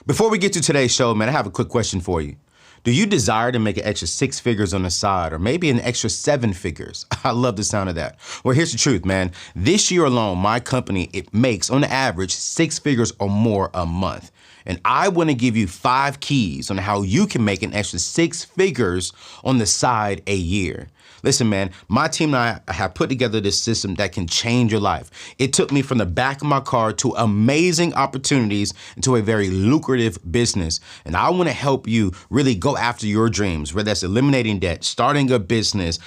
Before we get to today's show, man, I have a quick question for you. Do you desire to make an extra 6 figures on the side or maybe an extra 7 figures? I love the sound of that. Well, here's the truth, man. This year alone, my company, it makes on average 6 figures or more a month. And I want to give you 5 keys on how you can make an extra 6 figures on the side a year. Listen, man, my team and I have put together this system that can change your life. It took me from the back of my car to amazing opportunities into a very lucrative business. And I want to help you really go after your dreams, whether that's eliminating debt, starting a business,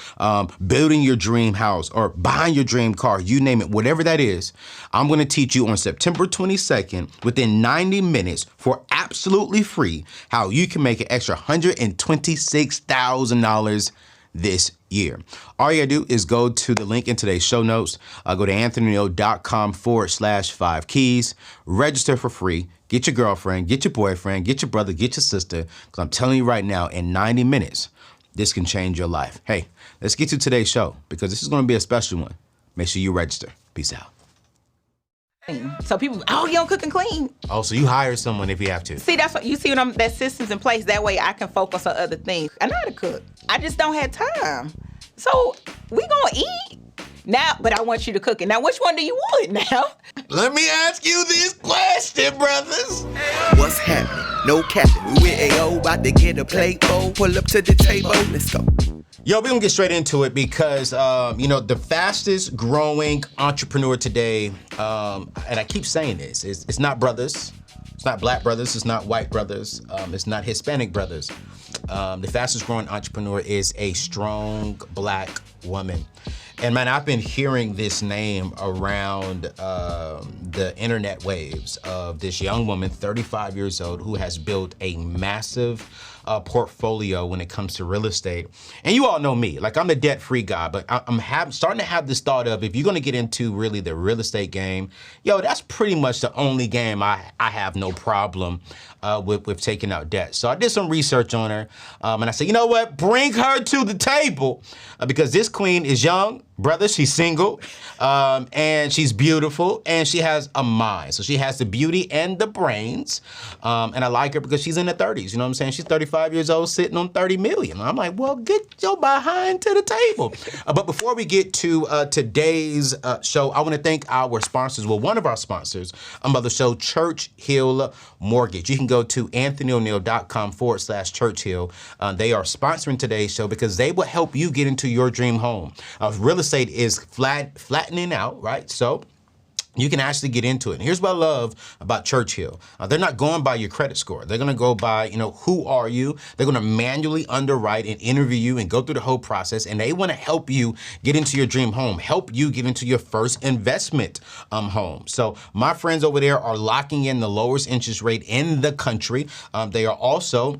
building your dream house, or buying your dream car, you name it, whatever that is. I'm going to teach you on September 22nd, within 90 minutes for absolutely free, how you can make an extra $126,000 this year. All you gotta do is go to the link in today's show notes. Go to anthonyneo.com/5 keys, register for free, get your girlfriend, get your boyfriend, get your brother, get your sister, because I'm telling you right now, in 90 minutes, this can change your life. Hey, let's get to today's show because this is gonna be a special one. Make sure you register. Peace out. So people, you don't cook and clean. Oh, so you hire someone if you have to. See, that's what you see when that system's in place. That way I can focus on other things. I know how to cook. I just don't have time. So we gonna eat now, but I want you to cook it. Now, which one do you want now? Let me ask you this question, brothers. What's happening? No capping. We with AO, about to get a plate bowl. Pull up to the table. Let's go. Yo, we're gonna get straight into it because, the fastest growing entrepreneur today, and I keep saying this, it's not brothers, it's not black brothers, it's not white brothers, it's not Hispanic brothers. The fastest growing entrepreneur is a strong black woman. And man, I've been hearing this name around the internet waves of this young woman, 35 years old, who has built a massive portfolio when it comes to real estate. And you all know me, like I'm the debt-free guy, but I'm starting to have this thought of if you're gonna get into really the real estate game, that's pretty much the only game I have no problem with taking out debt. So I did some research on her, and I said, you know what, bring her to the table because this queen is young, brother, she's single, and she's beautiful, and she has a mind. So she has the beauty and the brains, and I like her because she's in her 30s, you know what I'm saying? She's 35 years old sitting on 30 million. I'm like, well, get your behind to the table. But before we get to today's show, I want to thank our sponsors. Well, one of our sponsors of the show, Churchill Mortgage. You can go to anthonyoneal.com/Churchill. They are sponsoring today's show because they will help you get into your dream home. Real estate is flattening out, right? So you can actually get into it. And here's what I love about Churchill. They're not going by your credit score. They're gonna go by, who are you? They're gonna manually underwrite and interview you and go through the whole process. And they wanna help you get into your dream home, help you get into your first investment home. So my friends over there are locking in the lowest interest rate in the country. They are also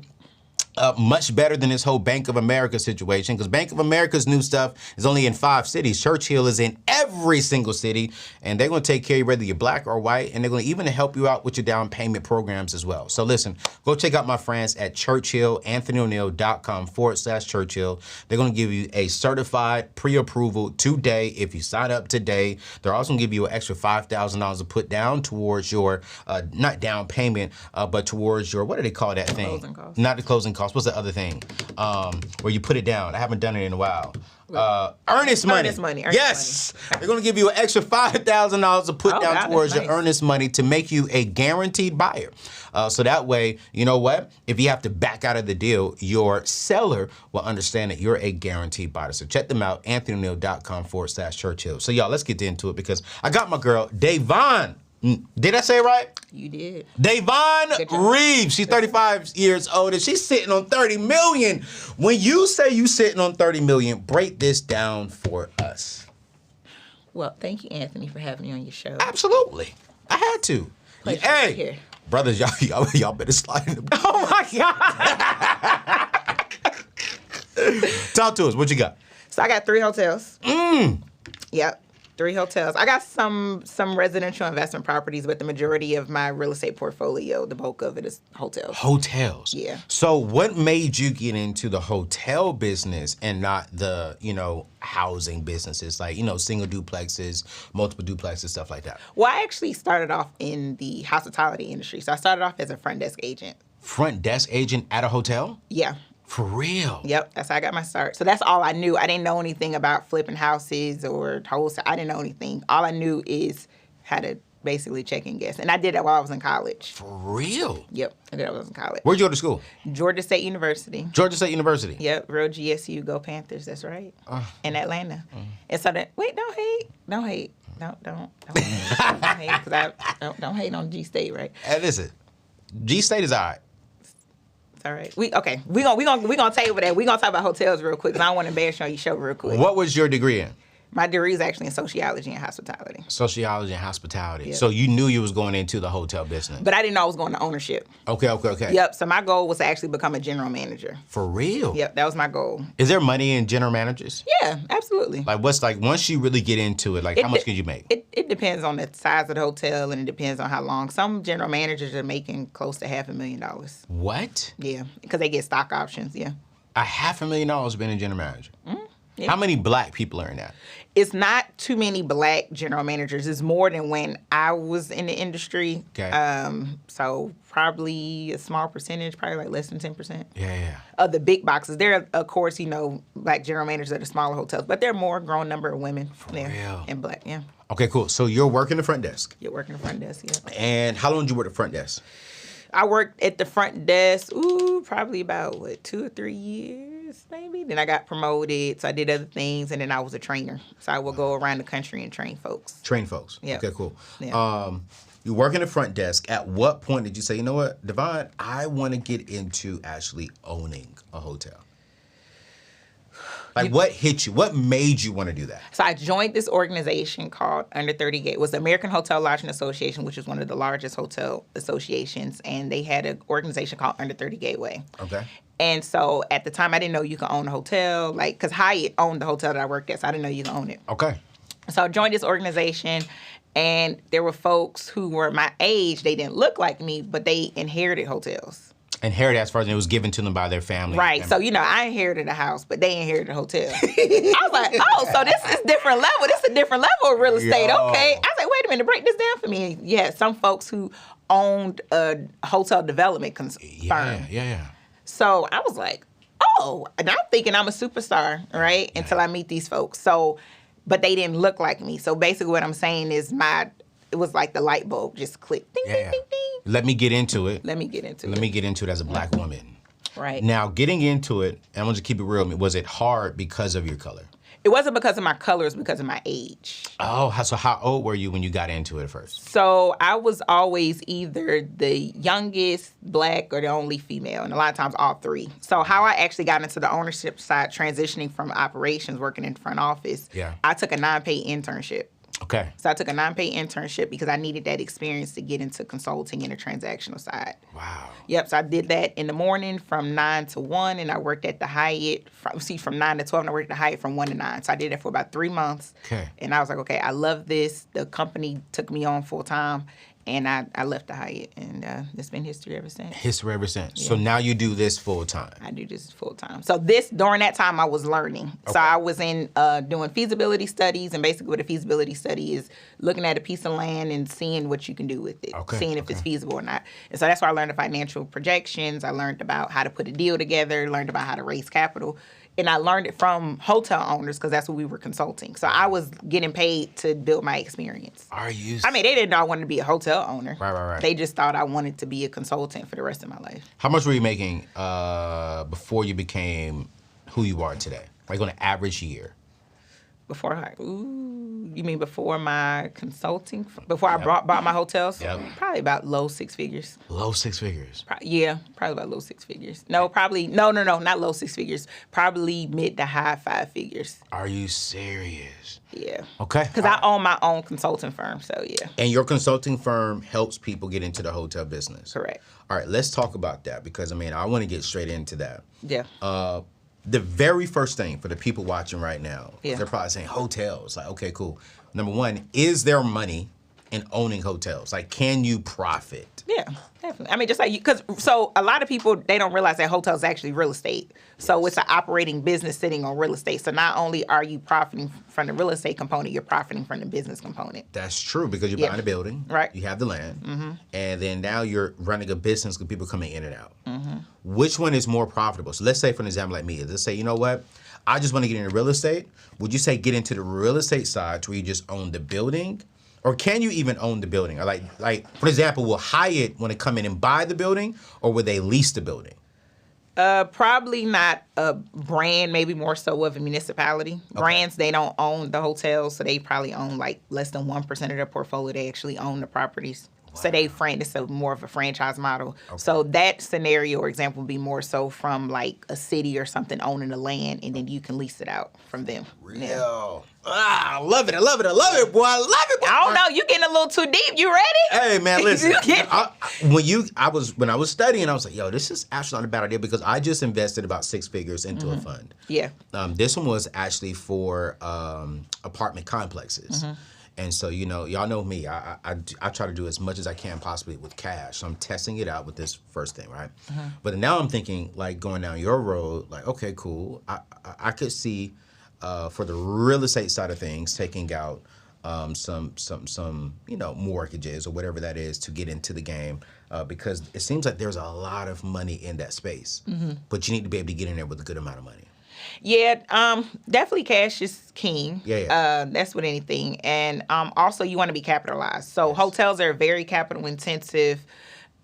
much better than this whole Bank of America situation, because Bank of America's new stuff is only in 5 cities. Churchill is in every single city, and they're gonna take care of you whether you're black or white, and they're gonna even help you out with your down payment programs as well. So listen, go check out my friends at Churchill, anthonyoneal.com/Churchill. They're gonna give you a certified pre-approval today if you sign up today. They're also gonna give you an extra $5,000 to put down towards your, not down payment, but towards your, what do they call that thing? Closing costs. Not the closing costs. What's the other thing? Where you put it down. I haven't done it in a while. Earnest money. Yes. They're going to give you an extra $5,000 to put down towards your earnest money to make you a guaranteed buyer. So that way, you know what? If you have to back out of the deal, your seller will understand that you're a guaranteed buyer. So check them out, anthonyoneal.com/Churchill. So y'all, let's get into it because I got my girl, Davonne. Did I say it right? You did. Davonne Reaves. She's 35 years old and she's sitting on 30 million. When you say you sitting on 30 million, break this down for us. Well, thank you, Anthony, for having me on your show. Absolutely. I had to. Pleasure Hey, to be here. brothers, y'all better slide in the Oh my God. Talk to us. What you got? So I got 3 hotels. Yep. 3 hotels. I got some residential investment properties, but the majority of my real estate portfolio, the bulk of it is hotels. Hotels. Yeah. So what made you get into the hotel business and not the, housing businesses, like, single duplexes, multiple duplexes, stuff like that? Well, I actually started off in the hospitality industry. So I started off as a front desk agent. Front desk agent at a hotel? Yeah. For real? Yep, that's how I got my start. So that's all I knew. I didn't know anything about flipping houses or wholesale. I didn't know anything. All I knew is how to basically check in guests. And I did that while I was in college. For real? Yep, I did that while I was in college. Where'd you go to school? Georgia State University. Georgia State University? Yep, real GSU, go Panthers, that's right. In Atlanta. And so then, wait, don't hate. Don't hate. Don't hate, because don't hate on G State, right? Hey, listen, G State is all right. All right. We gonna table that. We gonna talk about hotels real quick, because I don't want to embarrass you on your show real quick. What was your degree in? My degree is actually in sociology and hospitality. Sociology and hospitality. Yep. So you knew you was going into the hotel business. But I didn't know I was going to ownership. Okay. Yep. So my goal was to actually become a general manager. For real? Yep. That was my goal. Is there money in general managers? Yeah, absolutely. Like, once you really get into it, how much could you make? It depends on the size of the hotel, and it depends on how long. Some general managers are making close to $500,000. What? Yeah, because they get stock options. Yeah. $500,000 being a general manager. Yeah. How many black people are in that? It's not too many black general managers. It's more than when I was in the industry. Okay. So probably a small percentage, probably like less than 10%. Yeah. Of the big boxes. There are, of course, black general managers at the smaller hotels, but there are more grown number of women there. Real? And black, yeah. Okay, cool. So you're working the front desk. You're working the front desk, yeah. And how long did you work the front desk? I worked at the front desk, probably about, 2 or 3 years, maybe. Then I got promoted, so I did other things, and then I was a trainer. So I would go around the country and train folks. Train folks. Yeah. Okay, cool. Yeah. You work in the front desk. At what point did you say, you know what, Davonne, I want to get into actually owning a hotel? What hit you? What made you want to do that? So I joined this organization called Under 30 Gateway. It was the American Hotel Lodging Association, which is one of the largest hotel associations, and they had an organization called Under 30 Gateway. Okay. And so at the time, I didn't know you could own a hotel, because Hyatt owned the hotel that I worked at, so I didn't know you could own it. Okay. So I joined this organization, and there were folks who were my age. They didn't look like me, but they inherited hotels. Inherited as far as it was given to them by their family. Right. So, I inherited a house, but they inherited a hotel. I was like, so this is different level. This is a different level of real estate. Yo. Okay. I was like, wait a minute, break this down for me. Yeah, some folks who owned a hotel development firm. Yeah. So I was like, and I'm thinking I'm a superstar, right? Until I meet these folks. So, but they didn't look like me. So basically what I'm saying is it was like the light bulb just clicked. Ding, ding, ding, ding. Let me get into it. Let me get into it As a black woman. Right. Now, getting into it, and I'm going to keep it real, was it hard because of your color? It wasn't because of my color, it was because of my age. Oh, so how old were you when you got into it at first? So I was always either the youngest black or the only female, and a lot of times all three. So how I actually got into the ownership side, transitioning from operations, working in the front office, I took a non-paid internship. Okay. So I took a non-paid internship because I needed that experience to get into consulting and the transactional side. Wow. Yep. So I did that in the morning from 9 to 1, and I worked at the Hyatt from 9 to 12, and I worked at the Hyatt from 1 to 9. So I did that for about 3 months. Okay. And I was like, okay, I love this. The company took me on full time, and I left the Hyatt, and it's been history ever since. Yeah. So now you do this full time. I do this full time. So during that time, I was learning. Okay. So I was in doing feasibility studies, and basically what a feasibility study is looking at a piece of land and seeing what you can do with it, seeing if it's feasible or not. And so that's where I learned the financial projections. I learned about how to put a deal together, learned about how to raise capital. And I learned it from hotel owners because that's what we were consulting. So I was getting paid to build my experience. Are you? They didn't know I wanted to be a hotel owner. Right. They just thought I wanted to be a consultant for the rest of my life. How much were you making before you became who you are today? Like on an average year? You mean before my consulting? Before I bought my hotels? Yep. Probably about low 6 figures. Low 6 figures? Yeah, probably about low 6 figures. No, not low 6 figures. Probably mid to high 5 figures. Are you serious? Yeah. Okay. Because I own my own consulting firm, so yeah. And your consulting firm helps people get into the hotel business? Correct. All right, let's talk about that because, I want to get straight into that. Yeah. the very first thing for the people watching right now, Yeah. they're probably saying hotels. Like, okay, cool. Number one, is there money in owning hotels? Like, can you profit? Yeah, definitely. I mean, just like you, so a lot of people, they don't realize that hotels is actually real estate. So it's an operating business sitting on real estate. So not only are you profiting from the real estate component, you're profiting from the business component. That's true, because you're buying a building. Right. You have the land. And then now you're running a business with people coming in and out. Which one is more profitable? So let's say, for an example like me, let's say, you know what? I just want to get into real estate. Would you say get into the real estate side where you just own the building? Or can you even own the building? Or like for example, will Hyatt want to come in and buy the building, or will they lease the building? Probably not a brand, maybe more so of a municipality. Okay. Brands, they don't own the hotels, so they probably own like less than 1% of their portfolio. They actually own the properties. Wow. So it's more of a franchise model. Okay. So that scenario or example would be more so from like a city or something owning the land, and then you can lease it out from them. Real. Yeah. I love it, boy. I love it, boy. I don't know. You getting a little too deep. You ready? Hey, man, listen. When I was studying, I was like, yo, this is actually not a bad idea, because I just invested about 6 figures into a fund. Yeah. This one was actually for apartment complexes. And so, y'all know me. I try to do as much as I can possibly with cash. So I'm testing it out with this first thing, right? But now I'm thinking, like, going down your road, like, okay, cool. I could see for the real estate side of things, taking out some mortgages or whatever that is to get into the game, because it seems like there's a lot of money in that space. But you need to be able to get in there with a good amount of money. Yeah, definitely cash is king. Yeah. That's with anything. And also you want to be capitalized. So hotels are very capital intensive,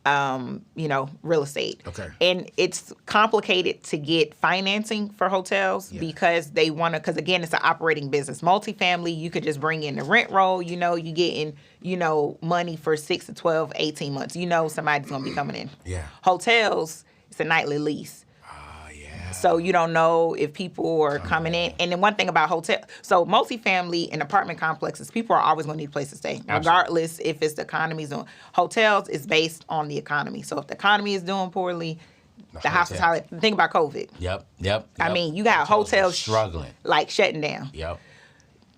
real estate. Okay. And it's complicated to get financing for hotels because they want to, because again, it's an operating business. Multifamily, you could just bring in the rent roll, you getting, money for 6 to 12, 18 months. Somebody's going to be coming in. Yeah. Hotels, it's a nightly lease. So you don't know if people are coming in. And then one thing about so multifamily and apartment complexes, people are always going to need a place to stay, regardless if it's the economy's doing. Hotels is based on the economy. So if the economy is doing poorly, the hospitality. Think about COVID. Yep. I mean, you got hotels struggling, like shutting down. Yep.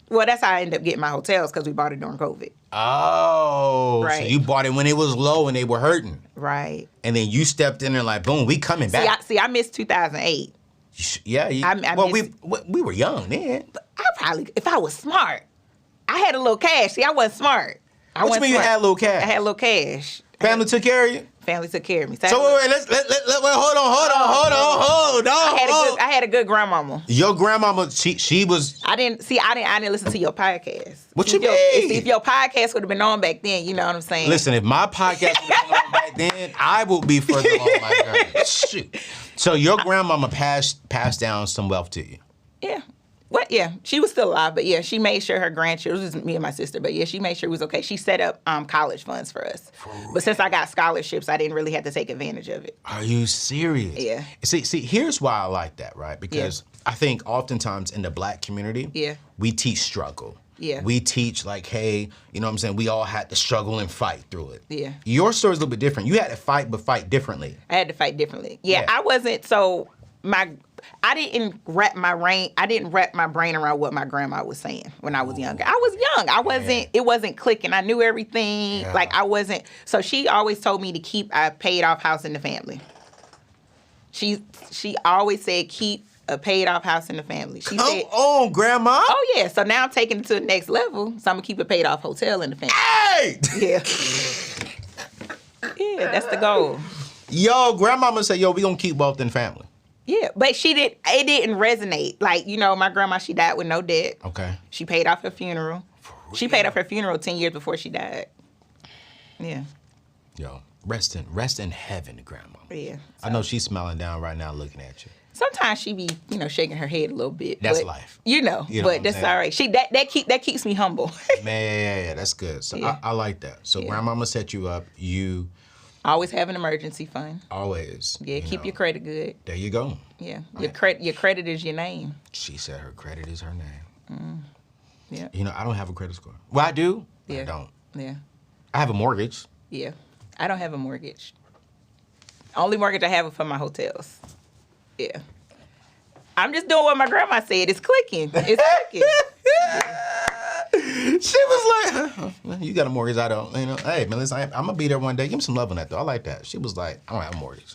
Well, that's how I ended up getting my hotels, because we bought it during COVID. Oh, right. So you bought it when it was low and they were hurting. Right. And then you stepped in there like, boom, we coming back. See, I missed 2008. Yeah. We were young then. I probably, if I was smart, I had a little cash. See, I wasn't smart. What you mean you had a little cash? I had a little cash. Family took care of you? Family took care of me. So wait, hold on. I had a good grandmama. Your grandmama, she was. I didn't listen to your podcast. What you mean? If your podcast would have been on back then, you know what I'm saying? Listen, if my podcast would have been on back then, I would be further along my journey. Shoot. So your grandmama passed down some wealth to you. Yeah. What? Yeah, she was still alive, but yeah, she made sure her grandchildren, it was just me and my sister, but yeah, she made sure it was okay. She set up college funds for us. But since I got scholarships, I didn't really have to take advantage of it. Are you serious? Yeah. See, here's why I like that, right? Because I think oftentimes in the Black community, we teach struggle. Yeah. We teach like, hey, you know what I'm saying? We all had to struggle and fight through it. Yeah. Your story's a little bit different. You had to fight, but fight differently. I had to fight differently. Yeah. I wasn't, I didn't wrap my brain around what my grandma was saying when I was younger. I was young. It wasn't clicking. I knew everything. Yeah. Like I wasn't, so she always told me to keep a paid off house in the family. She always said, keep a paid off house in the family. She Come said, on, Grandma. Oh yeah. So now I'm taking it to the next level. So I'm gonna keep a paid off hotel in the family. Hey! Yeah. Yeah, that's the goal. Yo, Grandmama said, yo, we gonna keep wealth in the family. Yeah, but it didn't resonate. Like, my grandma, she died with no debt. Okay. She paid off her funeral. She paid off her funeral 10 years before she died. Yeah. Yo, rest in heaven, Grandma. Yeah. I know she's smiling down right now looking at you. Sometimes she be, shaking her head a little bit. That's life. But that's all right. That keeps me humble. Man, yeah, that's good. So yeah. I like that. So Grandmama set you up. You always have an emergency fund. Always. Yeah, keep your credit good. There you go. Yeah, your credit is your name. She said her credit is her name. Yeah. I don't have a credit score. Well, I do. Yeah. I don't. Yeah. I have a mortgage. Yeah. I don't have a mortgage. Only mortgage I have is for my hotels. Yeah. I'm just doing what my grandma said. It's clicking. It's clicking. She was like, you got a mortgage, I don't. You know, hey, man, listen, I'm going to be there one day. Give me some love on that, though. I like that. She was like, I don't have a mortgage.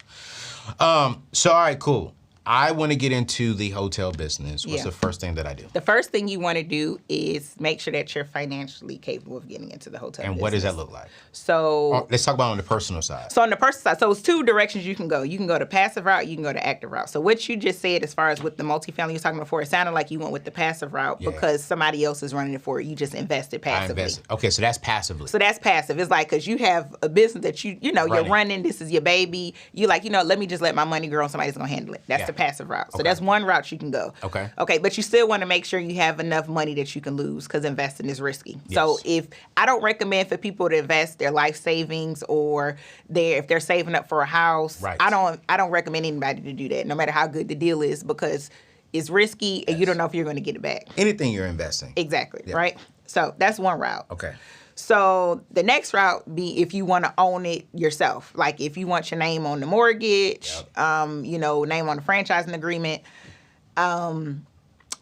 So, all right, cool. I want to get into the hotel business. What's the first thing that I do? The first thing you want to do is make sure that you're financially capable of getting into the hotel business. And what does that look like? So let's talk about on the personal side. So on the personal side, so it's two directions you can go. You can go the passive route, you can go the active route. So what you just said as far as with the multifamily you were talking before, it sounded like you went with the passive route because somebody else is running it for you. You just invested passively. Okay, so that's passively. So that's passive. It's like, because you have a business that you know, you're running, this is your baby. You like, let me just let my money grow and somebody's going to handle it. That's the passive route. So that's one route you can go. Okay, but you still want to make sure you have enough money that you can lose because investing is risky. Yes. So if I don't recommend for people to invest their life savings or if they're saving up for a house, I don't recommend anybody to do that, no matter how good the deal is, because it's risky and you don't know if you're going to get it back. Anything you're investing. Exactly, right? So that's one route. Okay. So the next route be if you want to own it yourself. Like if you want your name on the mortgage, name on the franchising agreement,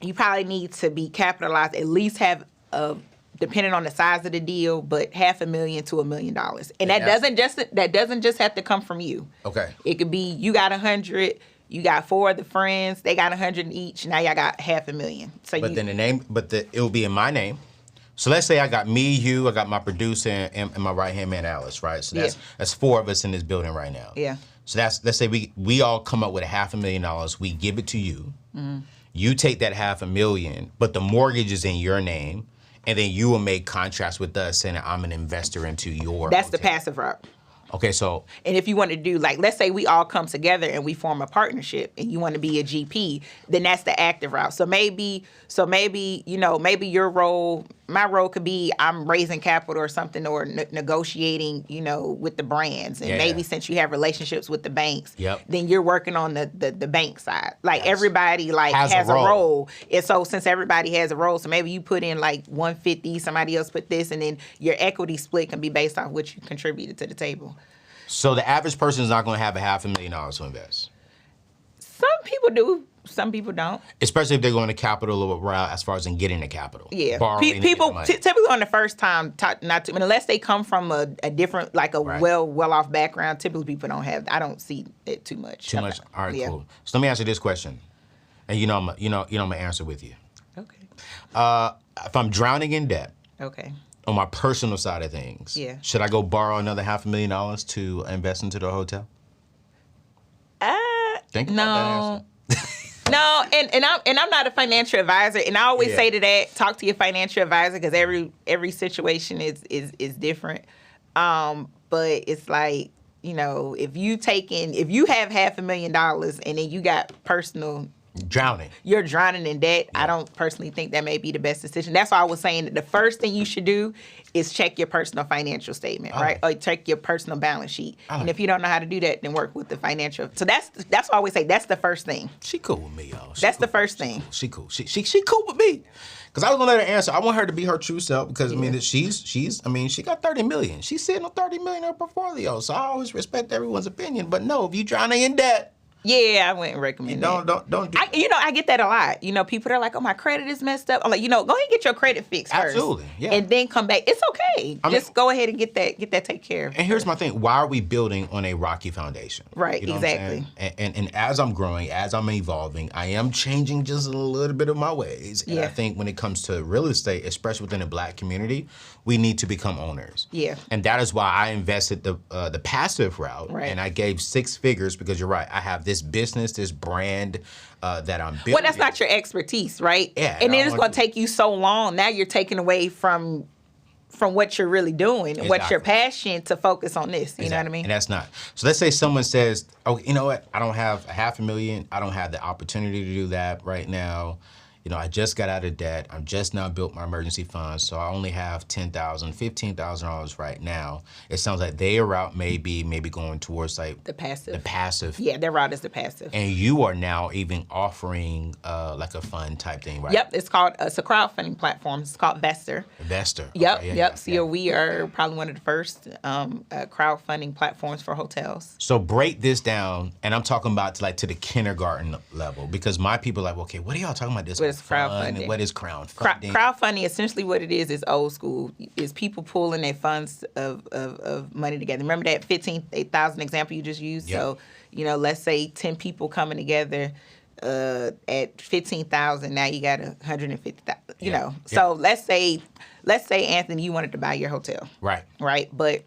you probably need to be capitalized, at least have depending on the size of the deal, but $500,000 to $1 million. And that doesn't just have to come from you. Okay. It could be you got 100, you got 4 of the friends, they got 100 each, now y'all got $500,000. So then the name, it will be in my name. So let's say I got me, you, I got my producer, and my right-hand man, Alice, right? So that's 4 of us in this building right now. Yeah. So let's say we all come up with $500,000, we give it to you. Mm-hmm. You take that $500,000, but the mortgage is in your name, and then you will make contracts with us saying I'm an investor into your That's hotel. the passive route. Okay, so... And if you want to do, like, let's say we all come together and we form a partnership and you want to be a GP, then that's the active route. So maybe, your role, my role could be I'm raising capital or something or negotiating, with the brands. And maybe since you have relationships with the banks, then you're working on the bank side. Like, everybody, has a role. And so since everybody has a role, so maybe you put in, 150, somebody else put this, and then your equity split can be based on what you contributed to the table. So the average person is not going to have $500,000 to invest. Some people do. Some people don't. Especially if they're going to capital route as far as in getting the capital. Yeah. People typically on the first time, unless they come from a different, well-off background, typically people don't have. I don't see it too much. All right, cool. So let me answer this question, and I'm gonna answer with you. Okay. If I'm drowning in debt. Okay. On my personal side of things, should I go borrow another $500,000 to invest into the hotel? Think about that answer. No, and I'm not a financial advisor, and I always say to that, talk to your financial advisor because every situation is different. But it's like, if you have $500,000 and then you got personal. You're drowning in debt. I don't personally think that may be the best decision. That's why I was saying that the first thing you should do is check your personal financial statement, right? Or check your personal balance sheet. And if you don't know how to do that, then work with the financial. So that's why I always say that's the first thing. She cool with me, y'all. That's the first thing. She cool. She cool with me. Because I was gonna let her answer. I want her to be her true self because she got 30 million. She's sitting on 30 million in her portfolio. So I always respect everyone's opinion. But no, if you drowning in debt. Yeah, I wouldn't recommend that. Don't do that. I get that a lot. People are like, oh, my credit is messed up. I'm like, go ahead and get your credit fixed first. Absolutely, yeah. And then come back. It's okay. Just go ahead and get that taken care of. And here's my thing. Why are we building on a rocky foundation? Right, exactly. And as I'm growing, as I'm evolving, I am changing just a little bit of my ways. And I think when it comes to real estate, especially within the Black community, we need to become owners. Yeah. And that is why I invested the passive route. Right. And I gave 6 figures because you're right. I have this business, this brand that I'm building. Well, that's not your expertise, right? Yeah. And then it's going to take you so long. Now you're taking away from what you're really doing, what's your passion to focus on this. You know what I mean? And that's not. So let's say someone says, oh, you know what? I don't have $500,000. I don't have the opportunity to do that right now. I just got out of debt. I'm just now built my emergency fund, so I only have $10,000, $15,000 right now. It sounds like their route may be going towards like the passive. The passive. Yeah, their route is the passive. And you are now even offering like a fund type thing, right? Yep, it's a crowdfunding platform. It's called Vestor. Vestor. Yep, Okay, yep. So we are probably one of the first crowdfunding platforms for hotels. So break this down, and I'm talking about to the kindergarten level, because my people are like, okay, what are y'all talking about? This What is crowdfunding? What is crowdfunding? Crowdfunding, essentially what it is old school. Is people pulling their funds of money together. Remember that 15,000 example you just used? Yep. So, let's say 10 people coming together at 15,000. Now you got 150,000. Yeah. So let's say Anthony, you wanted to buy your hotel. Right. Right, but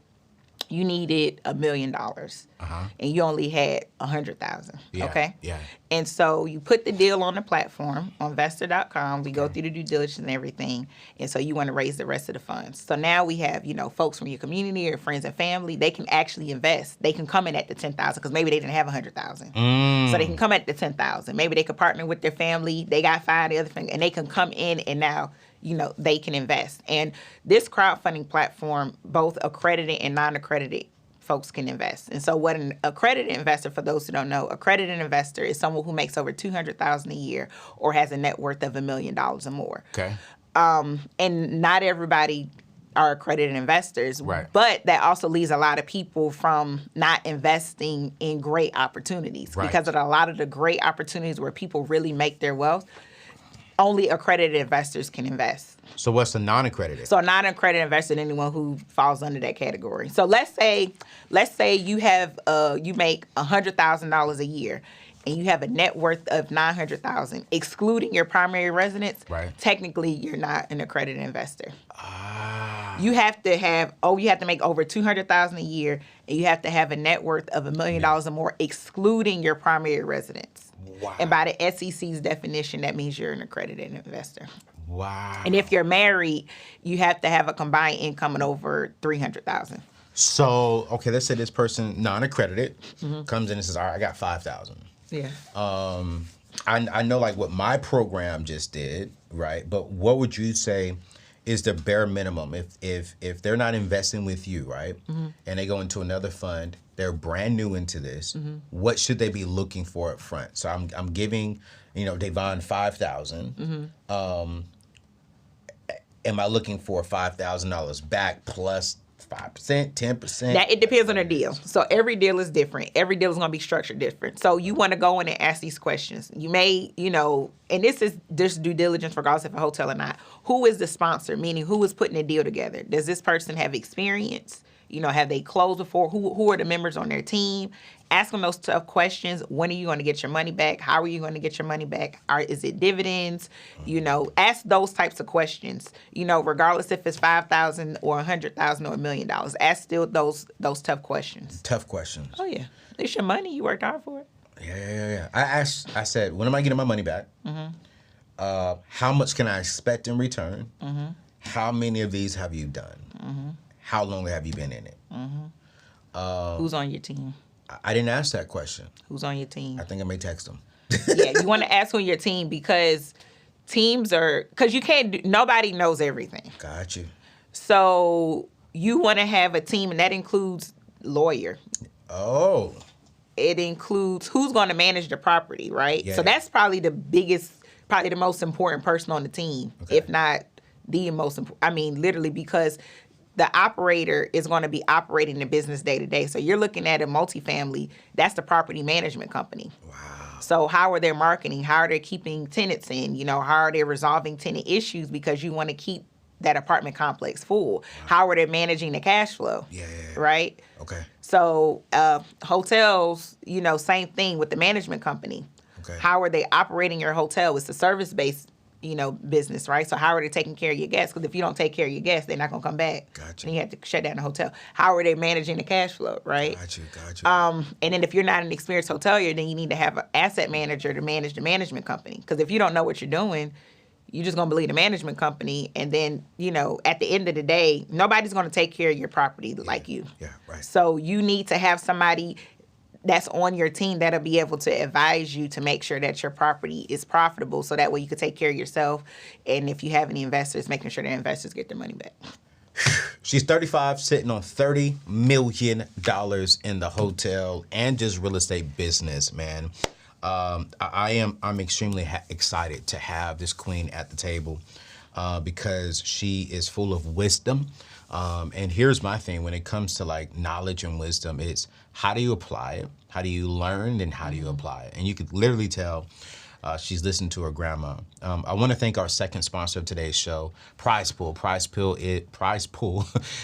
you needed $1 million, and you only had 100,000. Yeah, okay. yeah. And so you put the deal on the platform on Vestor.com. We go through the due diligence and everything, and so you want to raise the rest of the funds. So now we have folks from your community or friends and family. They can actually invest. They can come in at the 10,000 because maybe they didn't have 100,000. So they can come at the 10,000. Maybe they could partner with their family. They got 5 the other thing, and they can come in and now they can invest. And this crowdfunding platform, both accredited and non-accredited folks can invest. And so what an accredited investor, for those who don't know, accredited investor is someone who makes over $200,000 a year or has a net worth of $1 million or more. Okay. And not everybody are accredited investors. Right. But that also leaves a lot of people from not investing in great opportunities. Right. Because of a lot of the great opportunities where people really make their wealth, only accredited investors can invest. So what's the non-accredited? So a non-accredited investor is anyone who falls under that category. So let's say you have you make $100,000 a year, and you have a net worth of $900,000, excluding your primary residence. Right. Technically, you're not an accredited investor. You have to make over $200,000 a year, and you have to have a net worth of $1 million or more, excluding your primary residence. Wow. And by the SEC's definition, that means you're an accredited investor. Wow. And if you're married, you have to have a combined income of over $300,000. So, okay, let's say this person, non-accredited, comes in and says, all right, I got 5,000. Yeah. I know like what my program just did, right? But what would you say is the bare minimum if they're not investing with you, right? And they go into another fund, they're brand new into this. What should they be looking for up front? So I'm giving, Davonne $5,000. Am I looking for $5,000 back plus 5%, 10%? That it depends on the deal. So every deal is different. Every deal is going to be structured different. So you want to go in and ask these questions. You may, and this is just due diligence regardless if a hotel or not. Who is the sponsor? Meaning who is putting the deal together? Does this person have experience? Have they closed before? Who are the members on their team? Ask them those tough questions. When are you going to get your money back? How are you going to get your money back? Is it dividends? Ask those types of questions. Regardless if it's $5,000 or $100,000 or $1 million. Ask still those tough questions. Tough questions. Oh yeah, it's your money. You worked hard for it. Yeah. I said, when am I getting my money back? How much can I expect in return? How many of these have you done? How long have you been in it? Who's on your team? I didn't ask that question. Who's on your team? I think I may text them. Yeah, you want to ask on your team because because you can't nobody knows everything. Got you. So you want to have a team, and that includes lawyer. Oh. It includes who's going to manage the property, right? Yeah. So that's probably the most important person on the team, if not the most important. I mean, literally, because the operator is going to be operating the business day to day. So you're looking at a multifamily, that's the property management company. Wow. So how are they marketing? How are they keeping tenants in? How are they resolving tenant issues because you want to keep that apartment complex full? Wow. How are they managing the cash flow? Yeah. Right? Okay. So hotels, same thing with the management company. Okay. How are they operating your hotel? It's a service-based business, right? So how are they taking care of your guests? Because if you don't take care of your guests, they're not going to come back. Gotcha. And you have to shut down the hotel. How are they managing the cash flow, right? Gotcha. And then if you're not an experienced hotelier, then you need to have an asset manager to manage the management company. Because if you don't know what you're doing, you're just going to believe the management company. And then, at the end of the day, nobody's going to take care of your property like you. Yeah, right. So you need to have somebody that's on your team that'll be able to advise you to make sure that your property is profitable, so that way you can take care of yourself. And if you have any investors, making sure the investors get their money back. She's 35, sitting on $30 million in the hotel and just real estate business, man. I'm extremely excited to have this queen at the table because she is full of wisdom. And here's my thing when it comes to like knowledge and wisdom, it's how do you apply it? How do you learn and how do you apply it? And you could literally tell she's listened to her grandma. I want to thank our second sponsor of today's show, Prize Pool. Prize Pool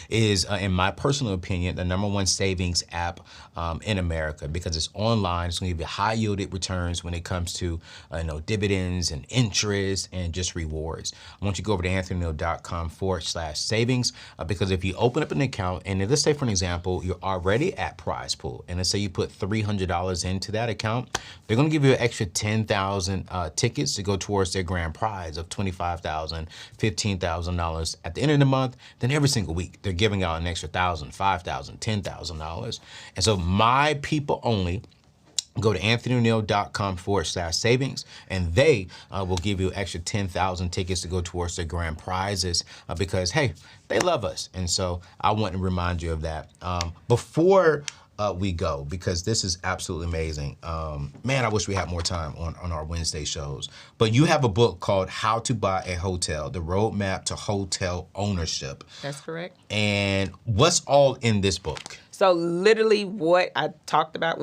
is, in my personal opinion, the #1 savings app in America because it's online. It's going to give you high yielded returns when it comes to dividends and interest and just rewards. I want you to go over to anthonyneal.com/savings because if you open up an account and let's say for an example you're already at Prize Pool and let's say you put $300 into that account, they're going to give you an extra 10,000 tickets to go towards their grand prize of $25,000, $15,000 at the end of the month. Then every single week they're giving out an extra $1,000, $5,000, $10,000. And so my people only go to anthonyneal.com/savings and they will give you extra 10,000 tickets to go towards their grand prizes because, hey, they love us. And so I want to remind you of that. Before we go, because this is absolutely amazing. Man, I wish we had more time on our Wednesday shows. But you have a book called How to Buy a Hotel, The Roadmap to Hotel Ownership. That's correct. And what's all in this book? So literally what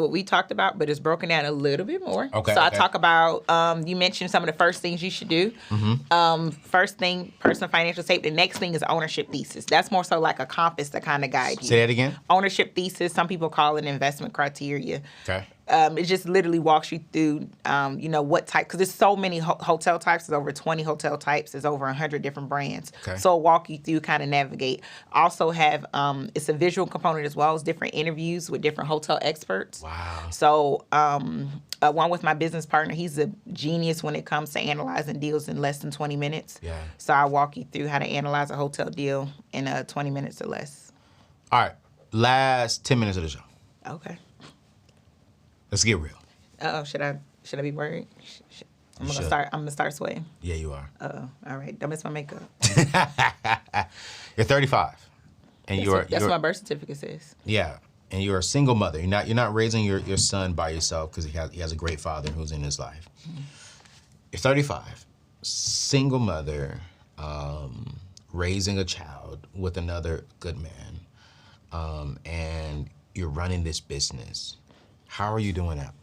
we talked about, but it's broken down a little bit more. Okay. So I talk about, you mentioned some of the first things you should do. Mm-hmm. First thing, personal financial safety. The next thing is ownership thesis. That's more so like a compass to kind of guide you. Say that again. Ownership thesis, some people call it investment criteria. Okay. It just literally walks you through, what type, because there's so many hotel types. There's over 20 hotel types. There's over 100 different brands. Okay. So it'll walk you through, kind of navigate. Also have, it's a visual component as well as different interviews with different hotel experts. Wow. So one with my business partner, he's a genius when it comes to analyzing deals in less than 20 minutes. Yeah. So I walk you through how to analyze a hotel deal in 20 minutes or less. All right. Last 10 minutes of the show. Okay. Let's get real. Should I be worried? I'm gonna start sweating. Yeah, you are. All right. Don't miss my makeup. You're 35, and that's what my birth certificate says. Yeah, and you're a single mother. You're not raising your son by yourself because he has a great father who's in his life. Mm-hmm. You're 35, single mother, raising a child with another good man, and you're running this business. How are you doing that?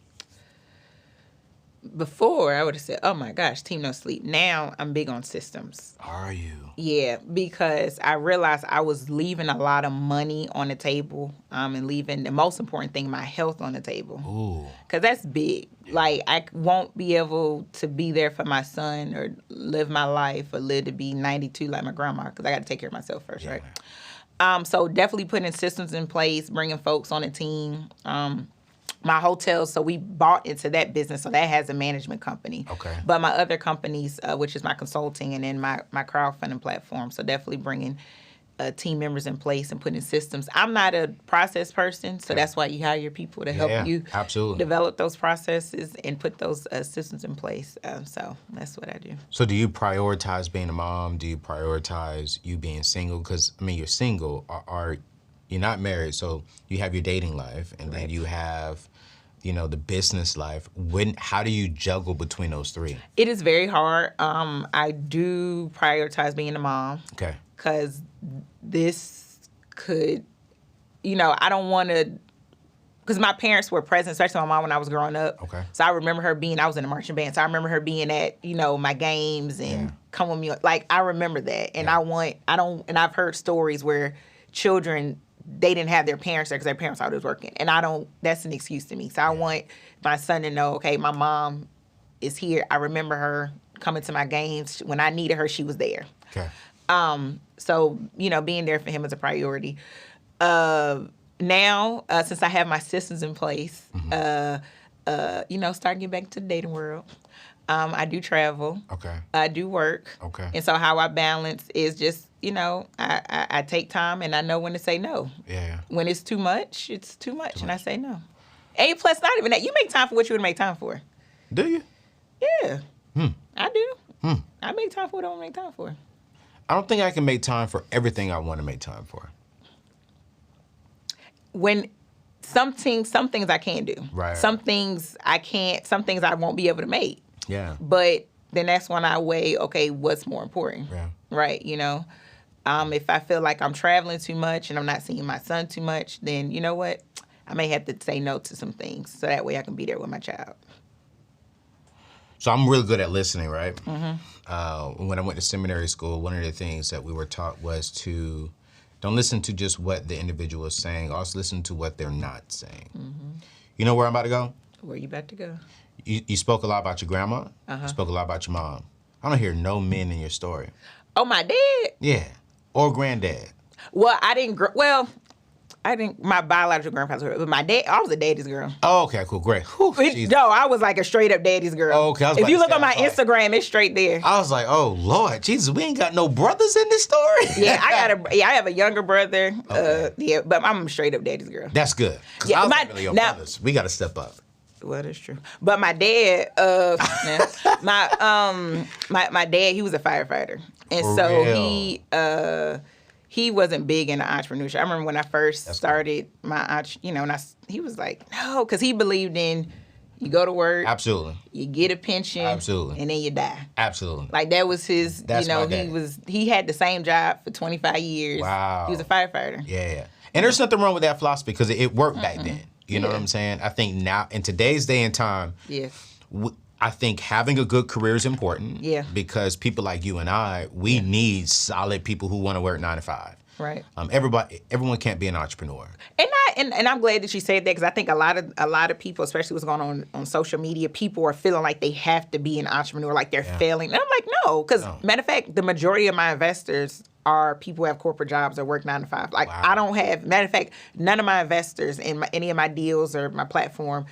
Before, I would have said, oh my gosh, team no sleep. Now, I'm big on systems. Are you? Yeah, because I realized I was leaving a lot of money on the table and leaving the most important thing, my health on the table. Ooh. Because that's big. Like, I won't be able to be there for my son or live my life or live to be 92 like my grandma because I got to take care of myself first, right? So definitely putting systems in place, bringing folks on the team. My hotels, so we bought into that business, so that has a management company. Okay. But my other companies, which is my consulting and then my crowdfunding platform, so definitely bringing team members in place and putting systems. I'm not a process person, so that's why you hire people to help you develop those processes and put those systems in place. So that's what I do. So do you prioritize being a mom? Do you prioritize you being single? Because, I mean, you're single. You're not married, so you have your dating life, and then you have the business life. How do you juggle between those three? It is very hard. I do prioritize being a mom. Okay. Because this could, I don't want to, because my parents were present, especially my mom when I was growing up. Okay. So I remember her I was in a marching band, so I remember her being at, my games and come with me. Like, I remember that. And and I've heard stories where children, they didn't have their parents there because their parents always working. And that's an excuse to me. So I want my son to know, okay, my mom is here. I remember her coming to my games. When I needed her, she was there. Okay. So, being there for him is a priority. Now, since I have my systems in place, starting to get back to the dating world. I do travel. Okay. I do work. Okay. And so how I balance is just, I take time and I know when to say no. Yeah. When it's too much, it's too much, and I say no. And plus, not even that. You make time for what you would make time for. Do you? Yeah. I do. I make time for what I want to make time for. I don't think I can make time for everything I want to make time for. When some things I can do. Right. Some things I can't. Some things I won't be able to make. Yeah. But then that's when I weigh, okay, what's more important? Yeah. Right, you know? If I feel like I'm traveling too much and I'm not seeing my son too much, then you know what? I may have to say no to some things so that way I can be there with my child. So I'm really good at listening, right? When I went to seminary school, one of the things that we were taught was to don't listen to just what the individual is saying, also listen to what they're not saying. You know where I'm about to go? Where you about to go? You spoke a lot about your grandma. You spoke a lot about your mom. I don't hear no men in your story. Oh, my dad? Yeah. Or granddad. Well, I didn't, my biological grandfather, but my dad, I was a daddy's girl. Oh, okay, cool, great. Whew, No, I was like a straight up daddy's girl. Oh, okay. If you look on my Instagram, it's straight there. I was like, oh, Lord, Jesus, we ain't got no brothers in this story? I have a younger brother. Okay. But I'm a straight up daddy's girl. That's good. Yeah, I was like, really your brothers. We got to step up. Well, that's true. But my dad, my dad, he was a firefighter. And For so real? he wasn't big into entrepreneurship. I remember when I first started my, he was like, no, because he believed in you go to work. Absolutely. You get a pension. Absolutely. And then you die. Absolutely. Like that was his, That's my dad. he had the same job for 25 years. Wow. He was a firefighter. Yeah. And there's nothing wrong with that philosophy because it worked back then. You know what I'm saying? I think now, in today's day and time, I think having a good career is important. Yeah. Because people like you and I, we need solid people who want to work 9 to 5. Right. Everyone can't be an entrepreneur. And I'm glad that you said that because I think a lot of people, especially what's going on social media, people are feeling like they have to be an entrepreneur, like they're failing. And I'm like, no, because matter of fact, the majority of my investors are people who have corporate jobs or work 9 to 5. Like I don't have. Matter of fact, none of my investors in any of my deals or my platform.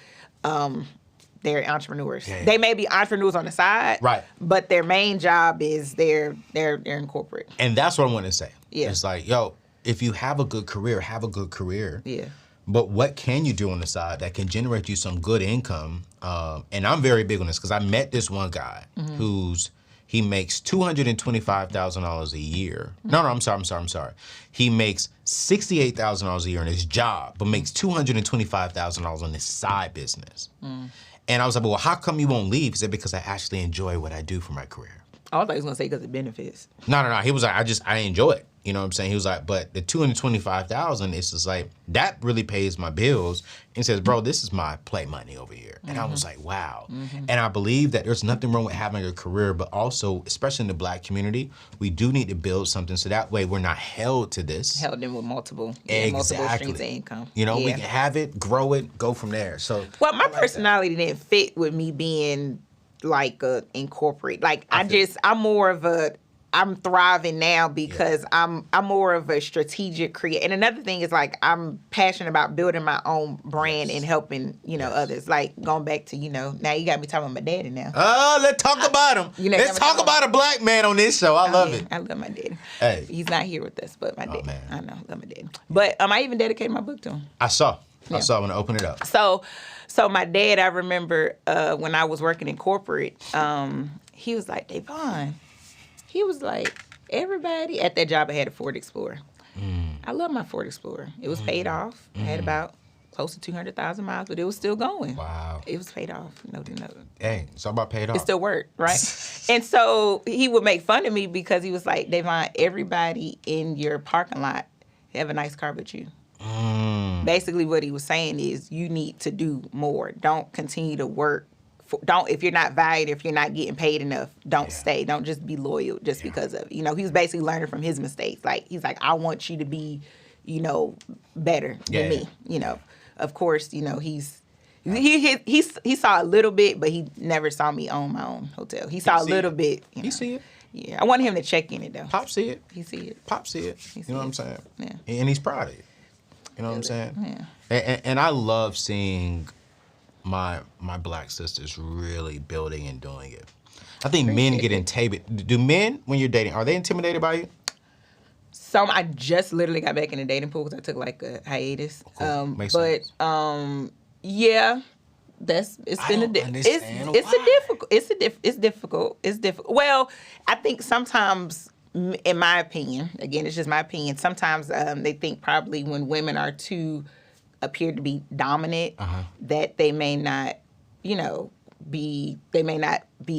They're entrepreneurs. Yeah. They may be entrepreneurs on the side, right? But their main job is they're in corporate. And that's what I want to say. Yeah. It's like, yo, if you have a good career, have a good career. Yeah. But what can you do on the side that can generate you some good income? And I'm very big on this because I met this one guy he makes $225,000 a year. No, I'm sorry. He makes $68,000 a year in his job, but makes $225,000 on his side business. And I was like, well, how come you won't leave? He said, because I actually enjoy what I do for my career. I thought he was going to say because it benefits. No. He was like, I enjoy it. You know what I'm saying? He was like, but the $225,000, it's just like, that really pays my bills. And he says, bro, this is my play money over here. And I was like, wow. And I believe that there's nothing wrong with having a career, but also, especially in the Black community, we do need to build something so that way we're not held to this. Held in with multiple streams of income. You know, we can have it, grow it, go from there. So, well, my personality didn't fit with me being like in corporate. Like I'm more of a, I'm thriving now because I'm more of a strategic creator. And another thing is like I'm passionate about building my own brand and helping, others. Like going back to, now you got me talking about my daddy now. Oh, let's talk about him. Let's talk about a Black man on this show. I love it. I love my daddy. Hey. He's not here with us, but my daddy. Man. I know, I love my daddy. But I even dedicated my book to him. I saw when I opened it up. So my dad, I remember when I was working in corporate, he was like, Davonne. He was like, everybody at that job I had a Ford Explorer. I love my Ford Explorer. It was paid off. I had about close to 200,000 miles, but it was still going. Wow. It was paid off. No. Hey, it's all about paid off. It still worked, right? And so he would make fun of me because he was like, Davonne, everybody in your parking lot have a nice car but you. Basically what he was saying is you need to do more. Don't continue to work. If you're not valued, if you're not getting paid enough, don't stay. Don't just be loyal just because of, he was basically learning from his mistakes. Like, he's like, I want you to be, better than me. Of course, he saw a little bit, but he never saw me own my own hotel. He saw a little bit. He see it. Yeah, I want him to check in it though. Pop see it. He see it. Pop see it. You know what I'm saying? Yeah. And he's proud of it. You know what I'm saying? Yeah. And I love seeing my Black sisters really building and doing it. I think men get intimidated. Do men, when you're dating, are they intimidated by you? Some, I just literally got back in the dating pool because I took like a hiatus. Cool. Makes sense. Yeah. It's difficult. Well, I think sometimes, in my opinion, again, it's just my opinion, sometimes they think probably when women are too appear to be dominant, that they may not, be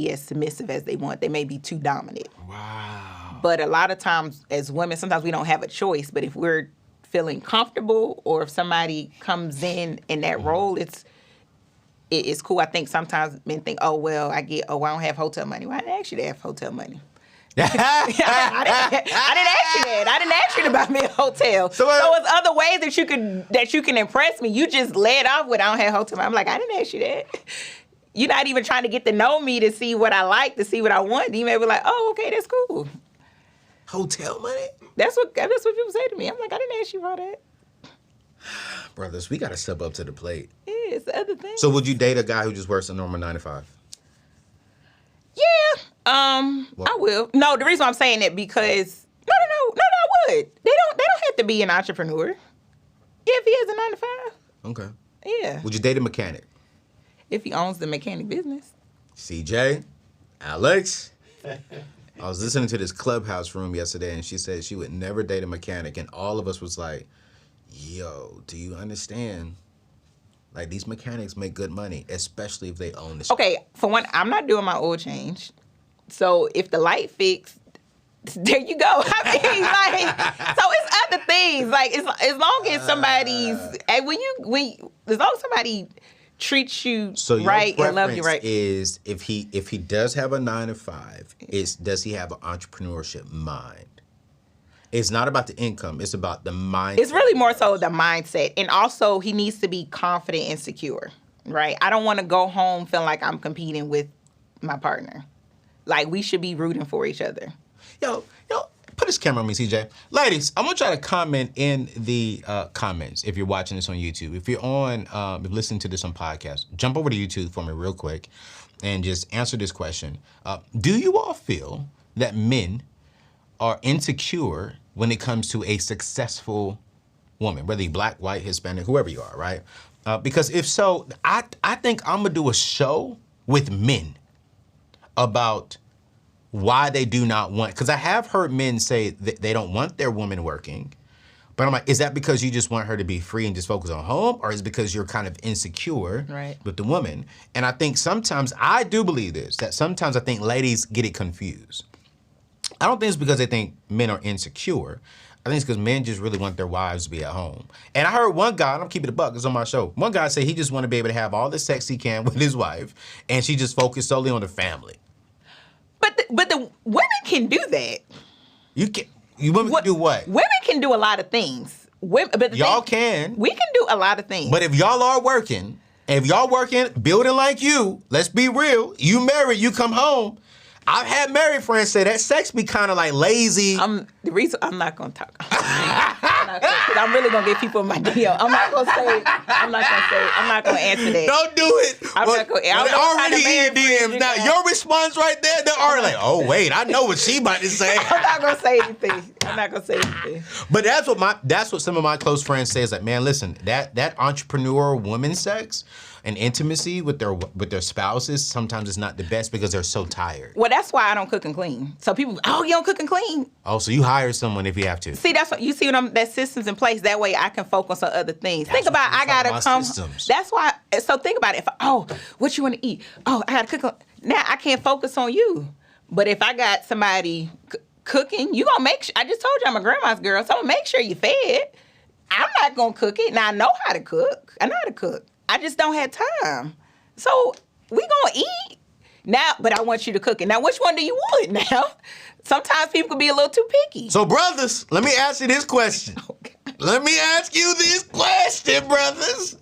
as submissive as they want. They may be too dominant. Wow. But a lot of times as women, sometimes we don't have a choice. But if we're feeling comfortable, or if somebody comes in that role, it's cool. I think sometimes men think, I don't have hotel money. Well, I didn't ask you to have hotel money. I didn't ask you that. I didn't ask you to buy me a hotel. So it's other ways that you can impress me. You just led off with, I don't have hotel money. I'm like, I didn't ask you that. You're not even trying to get to know me to see what I like, to see what I want. You may be like, oh, okay, that's cool. Hotel money? That's what people say to me. I'm like, I didn't ask you for that. Brothers, we got to step up to the plate. Yeah, it's the other thing. So would you date a guy who just works a normal 9 to 5? Yeah, I will. No, the reason I'm saying it because no, I would. They don't have to be an entrepreneur. Yeah, if he has a 9 to 5. Okay. Yeah. Would you date a mechanic? If he owns the mechanic business. CJ, Alex. I was listening to this Clubhouse room yesterday, and she said she would never date a mechanic, and all of us was like, yo, do you understand? Like, these mechanics make good money, especially if they own this. Okay, for one, I'm not doing my oil change. So if the light fixed, there you go. I mean, so it's other things. Like, as long as somebody's, as long as somebody treats you right and love you right. Is if he does have a 9 to 5, does he have an entrepreneurship mind? It's not about the income. It's about the mindset. It's really more so the mindset. And also, he needs to be confident and secure, right? I don't want to go home feeling like I'm competing with my partner. Like, we should be rooting for each other. Yo, put this camera on me, CJ. Ladies, I want y'all to comment in the comments if you're watching this on YouTube. If you're listening to this on podcast, jump over to YouTube for me real quick and just answer this question. Do you all feel that men are insecure when it comes to a successful woman, whether you're black, white, Hispanic, whoever you are, right? Because if so, I think I'm gonna do a show with men about why they do not want, because I have heard men say that they don't want their woman working, but I'm like, is that because you just want her to be free and just focus on home, or is it because you're kind of insecure with the woman? And I think sometimes, I do believe this, that sometimes I think ladies get it confused. I don't think it's because they think men are insecure. I think it's because men just really want their wives to be at home. And I heard one guy, and I'm keeping it a buck, it's on my show. One guy said he just want to be able to have all the sex he can with his wife, and she just focus solely on the family. But the women can do that. Women can do what? Women can do a lot of things. Y'all can. We can do a lot of things. But if y'all are working, building like you, let's be real, you married, you come home. I've had married friends say that sex be kind of like lazy. The reason I'm not gonna talk, because I'm really gonna get people in my DM. I'm not gonna answer that. Don't do it. They're already in DMs. Now your response right there, they're already like, oh wait, I know what she about to say. I'm not gonna say anything. But that's what some of my close friends say is like, man, listen, that entrepreneur woman sex and intimacy with their spouses sometimes is not the best because they're so tired. Well, that's why I don't cook and clean. So people, you don't cook and clean. Oh, so you hire someone if you have to. See, that system's in place. That way I can focus on other things. Think about, I gotta come. Systems. That's why. So think about it. What you want to eat? Oh, I gotta cook. Now I can't focus on you. But if I got somebody cooking, you gonna make sure. I just told you I'm a grandma's girl, so I'm gonna make sure you fed. I'm not gonna cook it. Now I know how to cook. I know how to cook. I just don't have time. So we gonna eat now, but I want you to cook it. Now, which one do you want now? Sometimes people can be a little too picky. So brothers, let me ask you this question. Okay. Let me ask you this question, brothers.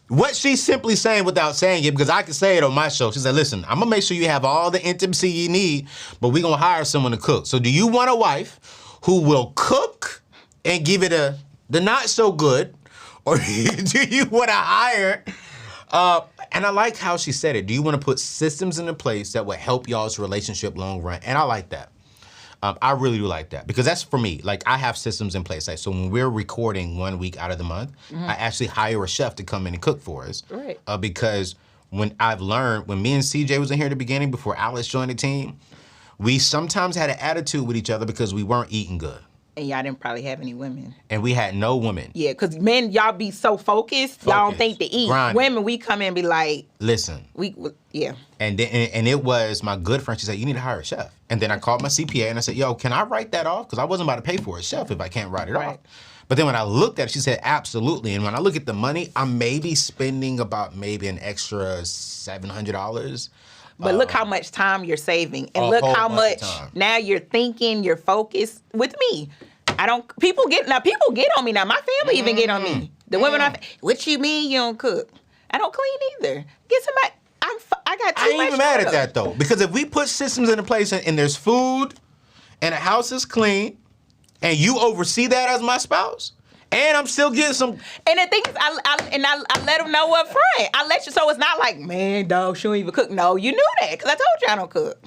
What she's simply saying without saying it, because I can say it on my show. She said, listen, I'm gonna make sure you have all the intimacy you need, but we're gonna hire someone to cook. So do you want a wife who will cook and give it the not so good, or do you want to hire? And I like how she said it. Do you want to put systems into place that will help y'all's relationship long run? And I like that. I really do like that because that's for me. Like I have systems in place. Like so when we're recording 1 week out of the month, I actually hire a chef to come in and cook for us. Right. Because when I've learned, when me and CJ was in here at the beginning before Alex joined the team, we sometimes had an attitude with each other because we weren't eating good. And y'all didn't probably have any women. And we had no women. Yeah, because men, y'all be so focused, y'all don't think to eat. Grinding. Women, we come in and be like, listen. Yeah. And then, and it was my good friend, she said, you need to hire a chef. And then I called my CPA and I said, yo, can I write that off? Because I wasn't about to pay for a chef if I can't write it off. But then when I looked at it, she said, absolutely. And when I look at the money, I'm maybe spending about maybe an extra $700. But look how much time you're saving. And look how much now you're thinking, you're focused with me. People get on me now. My family even get on me. The women what you mean you don't cook? I don't clean either. Get somebody, I got too much. I ain't even mad at that though. Because if we put systems into place and there's food and the house is clean and you oversee that as my spouse, and I'm still getting some. And the thing is, I let them know up front. I let you, so it's not like, man, dog, she don't even cook. No, you knew that, because I told you I don't cook.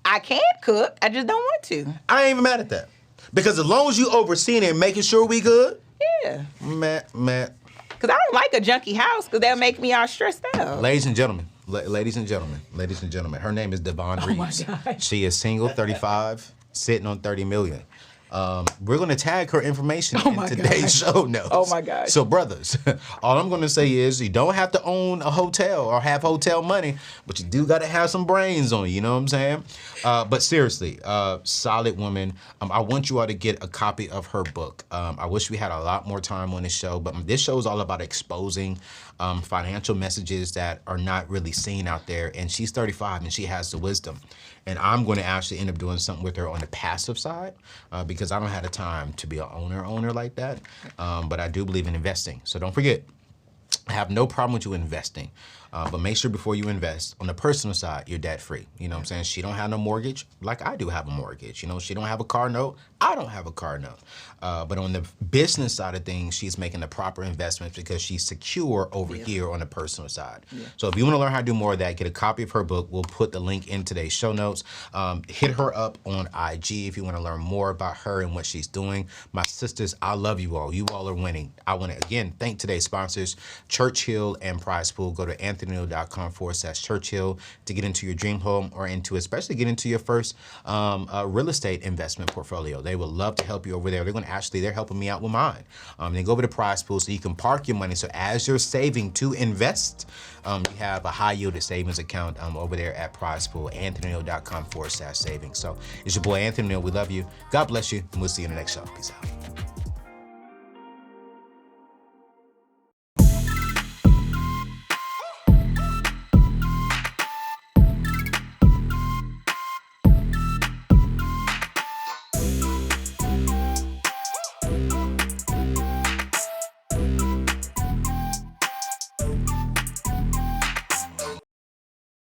I can cook, I just don't want to. I ain't even mad at that. Because as long as you overseeing it and making sure we good. Yeah. Matt. Because I don't like a junky house, because that'll make me all stressed out. Ladies and gentlemen, her name is Davonne Reaves. Oh my God. She is single, 35, sitting on 30 million. We're going to tag her information in today's show notes. Oh my gosh. So brothers, all I'm going to say is you don't have to own a hotel or have hotel money, but you do got to have some brains on you, you know what I'm saying? But seriously, solid woman. I want you all to get a copy of her book. I wish we had a lot more time on this show, but this show is all about exposing financial messages that are not really seen out there. And she's 35 and she has the wisdom. And I'm going to actually end up doing something with her on the passive side because I don't have the time to be an owner like that. But I do believe in investing. So don't forget, I have no problem with you investing. But make sure before you invest, on the personal side, you're debt free. You know what I'm saying? She don't have no mortgage like I do have a mortgage. You know, she don't have a car note. I don't have a car note. But on the business side of things, she's making the proper investments because she's secure over here on the personal side. Yeah. So if you want to learn how to do more of that, get a copy of her book. We'll put the link in today's show notes. Hit her up on IG if you want to learn more about her and what she's doing. My sisters, I love you all. You all are winning. I want to, again, thank today's sponsors, Churchill and Prize Pool. Go to anthonyneal.com/Churchill to get into your dream home or especially get into your first real estate investment portfolio. They would love to help you over there. They're helping me out with mine. Then go over to Prize Pool so you can park your money. So as you're saving to invest, you have a high yielded savings account over there at Prize Pool, anthonyneal.com/savings. So it's your boy Anthony Neal. We love you. God bless you. And we'll see you in the next show. Peace out.